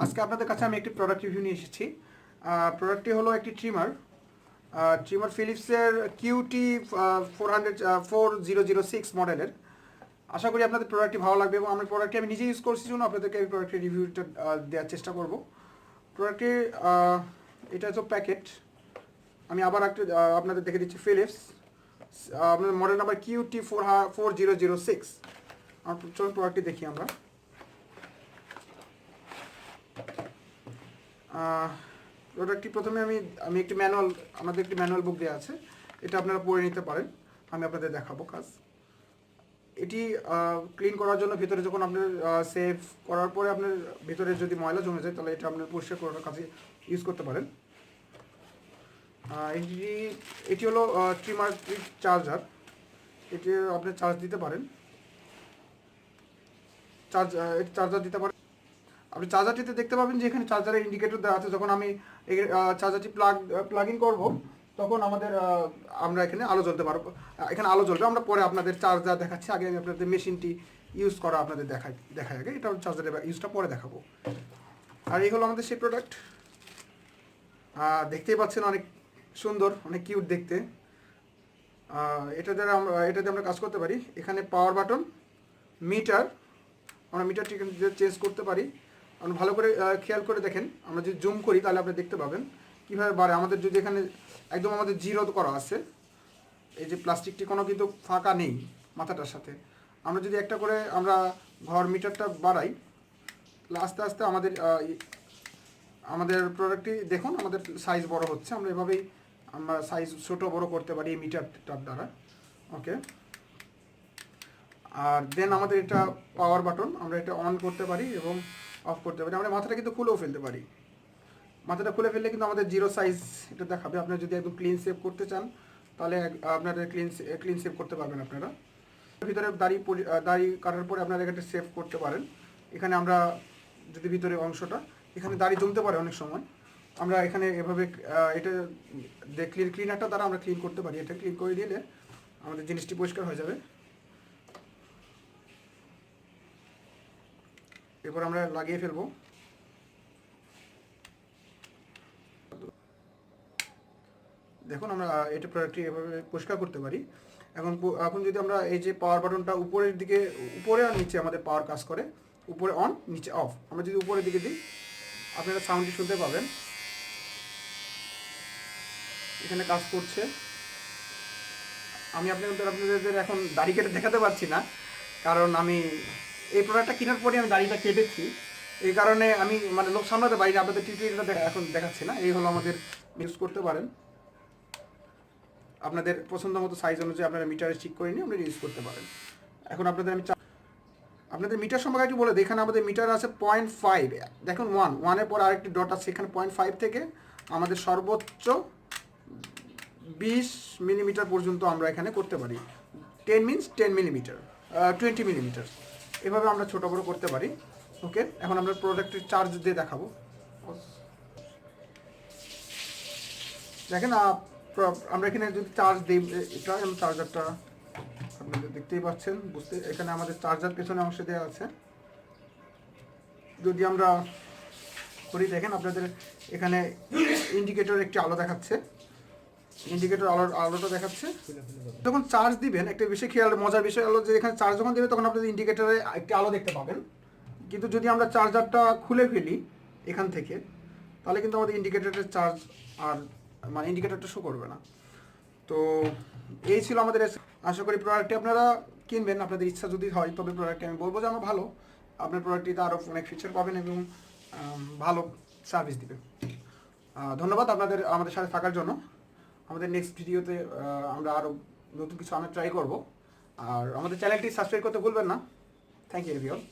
আজকে আপনাদের কাছে আমি একটি প্রোডাক্ট রিভিউ নিয়ে এসেছি। প্রোডাক্টটি হলো একটি ট্রিমার ফিলিপসের কিউটি 4006 মডেলের। আশা করি আপনাদের প্রোডাক্টটি ভালো লাগবে এবং আমার প্রোডাক্টটি আমি নিজে ইউজ করছি জন্য আপনাদেরকে এই প্রোডাক্টের রিভিউটা দেওয়ার চেষ্টা করব। প্রোডাক্টটি এটা হচ্ছে প্যাকেট। আমি আবার একটা আপনাদের দেখে দিচ্ছি। ফিলিপস আপনাদের মডেল নাম্বার কিউটি 4006। চলুন প্রোডাক্টটি দেখি আমরা। প্রোডাক্টটি প্রথমে আমি একটি ম্যানুয়াল, আমাদের একটি ম্যানুয়াল বুক দেওয়া আছে, এটা আপনারা পড়ে নিতে পারেন। আমি আপনাদের দেখাবো কাজ। এটি ক্লিন করার জন্য ভিতরে যখন আপনার সেভ করার পরে আপনার ভিতরে যদি ময়লা জমে যায় তাহলে এটা আপনার পরিষ্কার করার কাজে ইউজ করতে পারেন। এটি হলো ট্রিমার চার্জার। এটি আপনি চার্জ দিতে পারেন, চার্জার দিতে পারেন। আপনি চার্জারটিতে দেখতে পাবেন যে এখানে চার্জারের ইন্ডিকেটর দেওয়া আছে। যখন আমি এই চার্জারটি প্লাগ ইন করবো তখন আমরা এখানে আলো জ্বলতে পারবো, এখানে আলো জ্বলবে। আমরা পরে আপনাদের চার্জার দেখাচ্ছি, আগে আমি আপনাদের মেশিনটি ইউজ করা আপনাদের দেখাই আগে, এটা চার্জারের ইউজটা পরে দেখাবো। আর এই হলো আমাদের সেই প্রোডাক্ট। দেখতেই পাচ্ছেন অনেক সুন্দর, অনেক কিউট দেখতে। এটাতে আমরা কাজ করতে পারি। এখানে পাওয়ার বাটন, মিটার, আমরা মিটারটি চেঞ্জ করতে পারি। আপনি ভালো করে খেয়াল করে দেখেন, আমরা যদি জুম করি তাহলে আপনি দেখতে পাবেন কীভাবে বাড়ে। আমাদের যদি এখানে একদম আমাদের জিরো করা আছে, এই যে প্লাস্টিকটি কোনো কিন্তু ফাঁকা নেই মাথাটার সাথে। আমরা যদি একটা করে আমরা ঘর মিটারটা বাড়াই, আস্তে আস্তে আমাদের প্রোডাক্টটি দেখুন আমাদের সাইজ বড় হচ্ছে। আমরা এভাবেই আমরা সাইজ ছোটো বড় করতে পারি এই মিটারটার দ্বারা। ওকে, আর দেন আমাদের এটা পাওয়ার বাটন, আমরা এটা অন করতে পারি এবং অফ করতে পারি। আমরা মাথাটা কিন্তু খুলেও ফেলতে পারি। মাথাটা খুলে ফেললে কিন্তু আমাদের জিরো সাইজ এটা দেখাবে। আপনারা যদি একদম ক্লিন সেভ করতে চান তাহলে আপনাদের ক্লিন সেভ করতে পারবেন। আপনারা ভিতরে দাড়ি কাটার পরে আপনারা এখানে সেভ করতে পারেন। এখানে আমরা যদি ভিতরে অংশটা, এখানে দাড়ি জমতে পারে অনেক সময়, আমরা এখানে এভাবে এটা ক্লিনারটা দ্বারা আমরা ক্লিন করতে পারি। এটা ক্লিন করে দিলে আমাদের জিনিসটি পরিষ্কার হয়ে যাবে। এরপর আমরা লাগিয়ে ফেলবো। দেখুন আমরা এটা প্রোডাক্টটি এভাবে পরিষ্কার করতে পারি। এখন যদি আমরা এই যে পাওয়ার বাটনটা উপরের দিকে, উপরে আর নিচে আমাদের পাওয়ার কাজ করে, উপরে অন নিচে অফ। আমরা যদি উপরের দিকে দিই আপনারা সাউন্ডটি শুনতে পাবেন, এখানে কাজ করছে। আমি আপনাদের এখন দাড়ি কেটে দেখাতে পারছি না, কারণ আমি এই প্রোডাক্টটা কেনার পরে আমি দাড়িটা কেটেছি। এই কারণে আমি লোক সামলাতে পারি না, আপনাদের টিউটোরিয়ালটা এখন দেখাচ্ছি না। এই হলো আমাদের, ইউজ করতে পারেন আপনাদের পছন্দ মতো সাইজ অনুযায়ী। আপনারা মিটারে ঠিক করে নিয়ে আপনারা ইউজ করতে পারেন। এখন আপনাদের মিটার সম্পর্কে একটু বলে দিই। এখানে আমাদের মিটার আছে 0.5। দেখুন 1-1-এর পর আরেকটি ডট আছে, এখানে 0.5 থেকে আমাদের সর্বোচ্চ 20 মিলিমিটার পর্যন্ত আমরা এখানে করতে পারি। 10 মিনস 10 মিলিমিটার, 20 মিলিমিটার, এভাবে আমরা ছোটো বড়ো করতে পারি। ওকে, এখন আমরা প্রোডাক্টের চার্জ দিয়ে দেখাবো। দেখেন আমরা এখানে যদি চার্জ দিই, এটা চার্জারটা আপনাদের দেখতেই পাচ্ছেন, এখানে আমাদের চার্জার পেছনে অংশে দেওয়া আছে। যদি আমরা করি, দেখেন আপনাদের এখানে ইন্ডিকেটর একটি আলো দেখাচ্ছে, ইন্ডিকেটর আলোটা দেখাচ্ছে। যখন চার্জ দিবেন একটা বেশি মজার বিষয় হলো যে এখানে চার্জ যখন দেবে তখন আপনাদের ইন্ডিকেটরে একটি আলো দেখতে পাবেন। কিন্তু যদি আমরা চার্জারটা খুলে ফেলি এখান থেকে, তাহলে কিন্তু আমাদের ইন্ডিকেটরের চার্জ আর ইন্ডিকেটরটা শো করবে না। তো এই ছিল আমাদের। আশা করি প্রোডাক্টটি আপনারা কিনবেন, আপনাদের ইচ্ছা যদি হয়, তবে প্রোডাক্টটি আমি বলবো যে আমার ভালো। আপনার প্রোডাক্টটিতে আরও অনেক ফিচার পাবেন এবং ভালো সার্ভিস দিবে। ধন্যবাদ আমাদের সাথে থাকার জন্য। আমাদের নেক্সট ভিডিওতে আমরা আরও নতুন কিছু ট্রাই করব। আর আমাদের চ্যানেলটি সাবস্ক্রাইব করতে ভুলবেন না। Thank you everyone.